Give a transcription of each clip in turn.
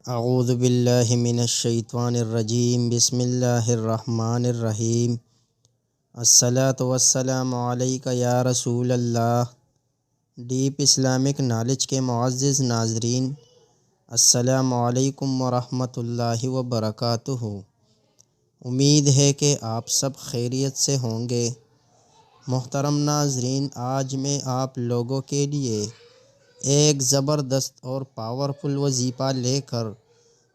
اعوذ باللہ من الشیطان الرجیم بسم اللہ الرحمن الرحیم الصلاۃ والسلام علیک یا رسول اللہ۔ ڈیپ اسلامک نالج کے معزز ناظرین، السلام علیکم ورحمۃ اللہ وبرکاتہ۔ امید ہے کہ آپ سب خیریت سے ہوں گے۔ محترم ناظرین، آج میں آپ لوگوں کے لیے ایک زبردست اور پاورفل وظیفہ لے کر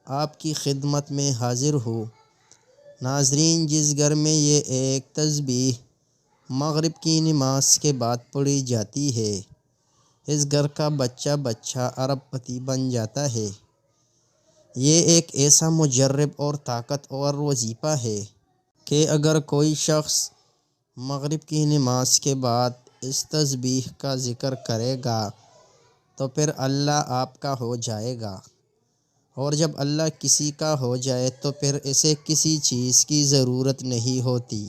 آپ کی خدمت میں حاضر ہوں۔ ناظرین، جس گھر میں یہ ایک تسبیح مغرب کی نماز کے بعد پڑھی جاتی ہے، اس گھر کا بچہ ارب پتی بن جاتا ہے۔ یہ ایک ایسا مجرب اور طاقتور وظیفہ ہے کہ اگر کوئی شخص مغرب کی نماز کے بعد اس تسبیح کا ذکر کرے گا تو پھر اللہ آپ کا ہو جائے گا، اور جب اللہ کسی کا ہو جائے تو پھر اسے کسی چیز کی ضرورت نہیں ہوتی۔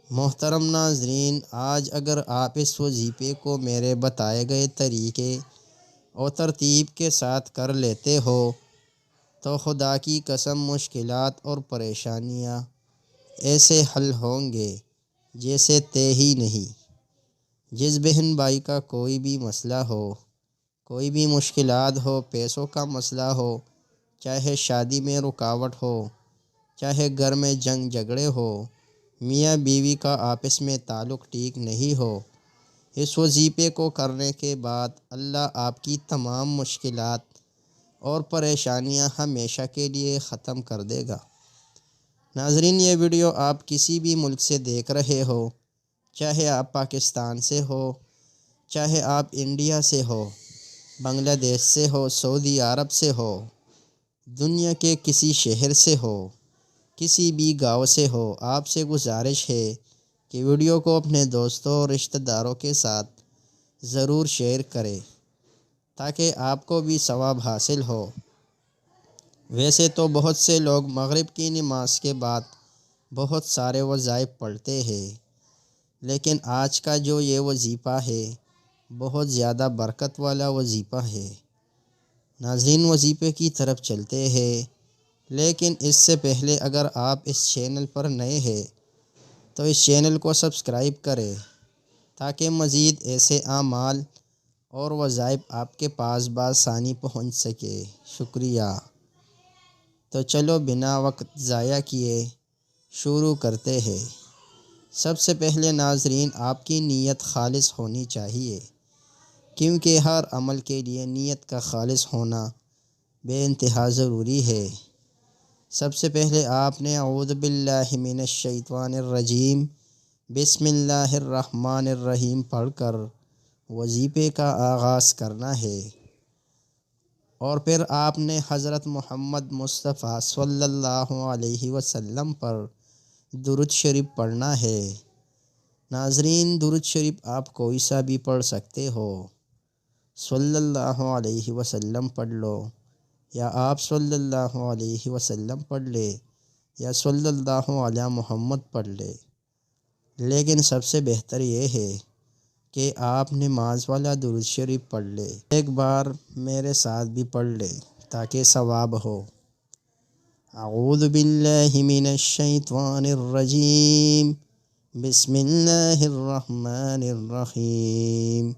محترم ناظرین، آج اگر آپ اس وظیفے کو میرے بتائے گئے طریقے اور ترتیب کے ساتھ کر لیتے ہو تو خدا کی قسم مشکلات اور پریشانیاں ایسے حل ہوں گے جیسے طے ہی نہیں۔ جس بہن بھائی کا کوئی بھی مسئلہ ہو، کوئی بھی مشکلات ہو، پیسوں کا مسئلہ ہو، چاہے شادی میں رکاوٹ ہو، چاہے گھر میں جنگ جھگڑے ہو، میاں بیوی کا آپس میں تعلق ٹھیک نہیں ہو، اس وظیفے کو کرنے کے بعد اللہ آپ کی تمام مشکلات اور پریشانیاں ہمیشہ کے لیے ختم کر دے گا۔ ناظرین، یہ ویڈیو آپ کسی بھی ملک سے دیکھ رہے ہو، چاہے آپ پاکستان سے ہو، چاہے آپ انڈیا سے ہو، بنگلہ دیش سے ہو، سعودی عرب سے ہو، دنیا کے کسی شہر سے ہو، کسی بھی گاؤں سے ہو، آپ سے گزارش ہے کہ ویڈیو کو اپنے دوستوں اور رشتہ داروں کے ساتھ ضرور شیئر کریں تاکہ آپ کو بھی ثواب حاصل ہو۔ ویسے تو بہت سے لوگ مغرب کی نماز کے بعد بہت سارے وظائف پڑھتے ہیں، لیکن آج کا جو یہ وظیفہ ہے بہت زیادہ برکت والا وظیفہ ہے۔ ناظرین، وظیفے کی طرف چلتے ہیں، لیکن اس سے پہلے اگر آپ اس چینل پر نئے ہیں تو اس چینل کو سبسکرائب کریں تاکہ مزید ایسے اعمال اور وظائف آپ کے پاس بآسانی پہنچ سکے۔ شکریہ۔ تو چلو بنا وقت ضائع کیے شروع کرتے ہیں۔ سب سے پہلے ناظرین، آپ کی نیت خالص ہونی چاہیے، کیونکہ ہر عمل کے لیے نیت کا خالص ہونا بے انتہا ضروری ہے۔ سب سے پہلے آپ نے اعوذ باللہ من الشیطان الرجیم بسم اللہ الرحمن الرحیم پڑھ کر وظیفے کا آغاز کرنا ہے، اور پھر آپ نے حضرت محمد مصطفیٰ صلی اللہ علیہ وسلم پر درود شریف پڑھنا ہے۔ ناظرین، درود شریف آپ کوئی سا بھی پڑھ سکتے ہو، صلی اللہ علیہ وسلم پڑھ لو، یا آپ صلی اللہ علیہ وسلم پڑھ لے، یا صلی اللہ علیہ محمد پڑھ لے، لیکن سب سے بہتر یہ ہے کہ آپ نماز والا درود شریف پڑھ لے۔ ایک بار میرے ساتھ بھی پڑھ لے تاکہ ثواب ہو۔ اعوذ باللہ من الشیطان الرجیم بسم اللہ الرحمن الرحیم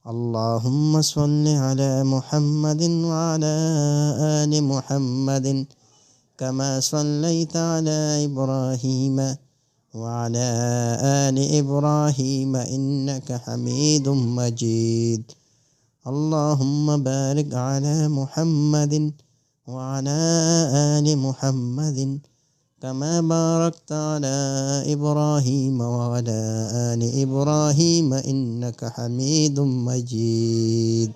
اللہم صل علی محمد وعلی آل محمد کما صلیت علی ابراہیم وعلی آل ابراہیم انک حمید مجید اللہم بارک علی محمد وعلی آل محمد کما بارکت علی ابراہیم وعلی آل ابراہیم انک حمید مجید۔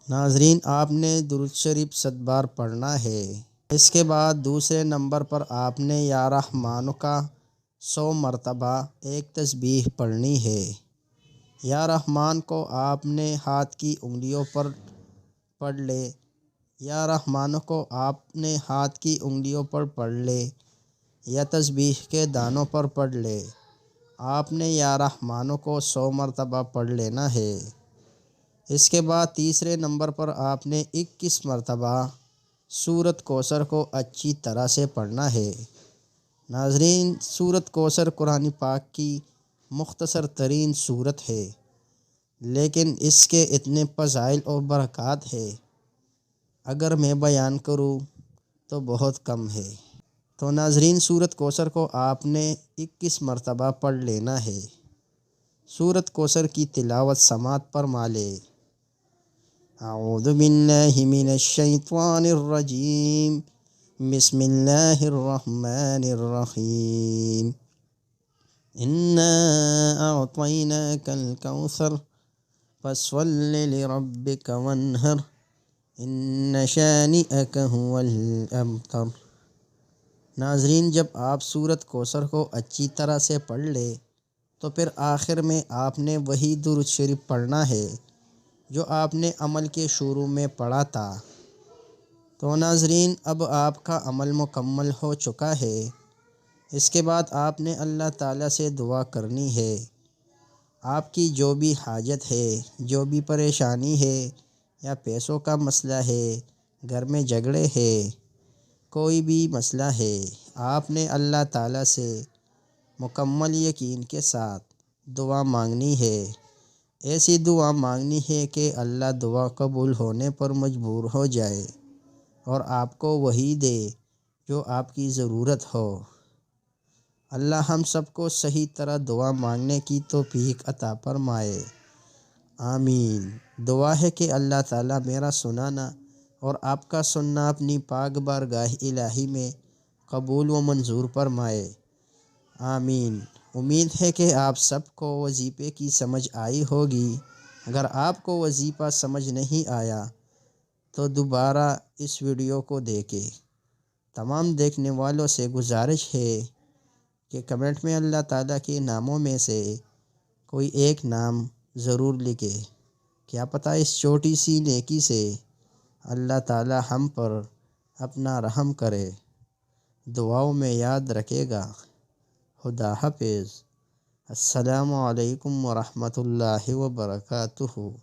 ناظرین، آپ نے درود شریف 100 بار پڑھنا ہے۔ اس کے بعد دوسرے نمبر پر آپ نے یا رحمانو کا 100 مرتبہ ایک تسبیح پڑھنی ہے۔ یا رحمان کو آپ نے ہاتھ کی انگلیوں پر پڑھ لے، یا رحمانو کو آپ نے ہاتھ کی انگلیوں پر پڑھ لے یا تسبیح کے دانوں پر پڑھ لے۔ آپ نے یا رحمانو کو 100 مرتبہ پڑھ لینا ہے۔ اس کے بعد تیسرے نمبر پر آپ نے 21 مرتبہ سورۃ کوثر کو اچھی طرح سے پڑھنا ہے۔ ناظرین، سورۃ کوثر قرآن پاک کی مختصر ترین سورت ہے، لیکن اس کے اتنے فضائل اور برکات ہے، اگر میں بیان کروں تو بہت کم ہے۔ تو ناظرین، سورۃ کوثر کو آپ نے 21 مرتبہ پڑھ لینا ہے۔ سورۃ کوثر کی تلاوت سماعت فرما لے۔ اعوذ باللہ من الشیطان الرجیم، بسم اللہ الرحمن الرحیم۔ انا اعطیناک الکوثر فصل لربک وانحر ان شانئک هو الابتر۔ ناظرین، جب آپ سورۃ کوثر کو اچھی طرح سے پڑھ لے تو پھر آخر میں آپ نے وہی درود شریف پڑھنا ہے جو آپ نے عمل کے شروع میں پڑھا تھا۔ تو ناظرین، اب آپ کا عمل مکمل ہو چکا ہے۔ اس کے بعد آپ نے اللہ تعالیٰ سے دعا کرنی ہے۔ آپ کی جو بھی حاجت ہے، جو بھی پریشانی ہے، یا پیسوں کا مسئلہ ہے، گھر میں جھگڑے ہے، کوئی بھی مسئلہ ہے، آپ نے اللہ تعالیٰ سے مکمل یقین کے ساتھ دعا مانگنی ہے۔ ایسی دعا مانگنی ہے کہ اللہ دعا قبول ہونے پر مجبور ہو جائے اور آپ کو وہی دے جو آپ کی ضرورت ہو۔ اللہ ہم سب کو صحیح طرح دعا مانگنے کی توفیق عطا فرمائے، آمین۔ دعا ہے کہ اللہ تعالیٰ میرا سنانا اور آپ کا سننا اپنی پاک بارگاہ الہی میں قبول و منظور فرمائے، آمین۔ امید ہے کہ آپ سب کو وظیفے کی سمجھ آئی ہوگی۔ اگر آپ کو وظیفہ سمجھ نہیں آیا تو دوبارہ اس ویڈیو کو دیکھیں۔ تمام دیکھنے والوں سے گزارش ہے کہ کمنٹ میں اللہ تعالیٰ کے ناموں میں سے کوئی ایک نام ضرور لکھے۔ کیا پتہ اس چھوٹی سی نیکی سے اللہ تعالیٰ ہم پر اپنا رحم کرے۔ دعاؤں میں یاد رکھے گا۔ خدا حافظ۔ السلام علیکم ورحمۃ اللہ وبرکاتہ۔